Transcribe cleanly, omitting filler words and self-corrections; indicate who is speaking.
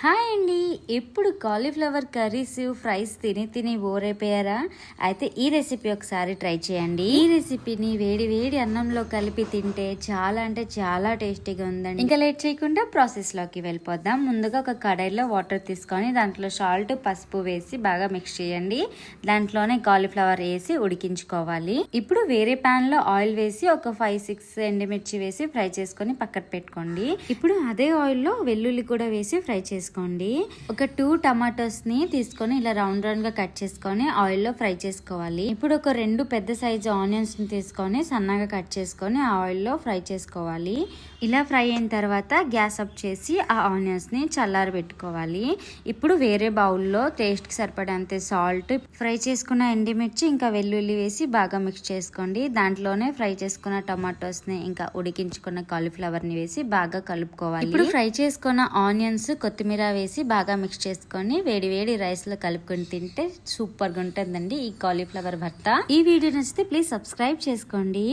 Speaker 1: Hi అండి. ఎప్పుడు cauliflower curries fries తిని తిని బోర్ అయిపోయారా? అయితే ఈ రెసిపీ ఒకసారి ట్రై చేయండి. ఈ రెసిపీని వేడి వేడి అన్నంలో కలిపి తింటే చాలా అంటే చాలా టేస్టీగా ఉందండి. ఇంకా లేట్ చేయకుండా ప్రాసెస్ లోకి వెళ్ళిపోదాం. ముందుగా ఒక కడాయిలో వాటర్ తీసుకొని దాంట్లో సాల్ట్ పసుపు వేసి బాగా మిక్స్ చేయండి. దాంట్లోనే కాలీఫ్లవర్ వేసి ఉడికించుకోవాలి. ఇప్పుడు వేరే పాన్ లో ఆయిల్ వేసి ఒక 5-6 ఎండుమిర్చి వేసి ఫ్రై చేసుకొని పక్కన పెట్టుకోండి. ఇప్పుడు అదే ఆయిల్ లో వెల్లుల్లి కూడా వేసి ఫ్రై చేసుకోండి. ఒక 2 టమాటోస్ ని తీసుకొని ఇలా రౌండ్ రౌండ్ గా కట్ చేసుకొని ఆయిల్ లో ఫ్రై చేసుకోవాలి. ఇప్పుడు ఒక 2 పెద్ద సైజు ఆనియన్స్ ని తీసుకొని సన్నగా కట్ చేసుకొని ఆయిల్ లో ఫ్రై చేసుకోవాలి. ఇలా ఫ్రై అయిన తర్వాత గ్యాస్ ఆఫ్ చేసి ఆ ఆనియన్స్ ని చల్లారి పెట్టుకోవాలి. ఇప్పుడు వేరే బౌల్లో టేస్ట్ కి సరిపడంత సాల్ట్, ఫ్రై చేసుకున్న ఎండుమిర్చి ఇంకా వెల్లుల్లి వేసి బాగా మిక్స్ చేసుకోండి. దాంట్లోనే ఫ్రై చేసుకున్న టమాటోస్ ని ఇంకా ఉడికించుకున్న కాలీఫ్లవర్ ని వేసి బాగా కలుపుకోవాలి. ఇప్పుడు ఫ్రై చేసుకున్న ఆనియన్స్, కొత్తిమీర వేసి బాగా మిక్స్ చేసుకొని వేడి వేడి రైస్ లో కలుపుకొని తింటే సూపర్ గా ఉంటుందండి ఈ కాలీఫ్లవర్ భర్త. ఈ వీడియో నచ్చితే ప్లీజ్ సబ్స్క్రైబ్ చేసుకోండి.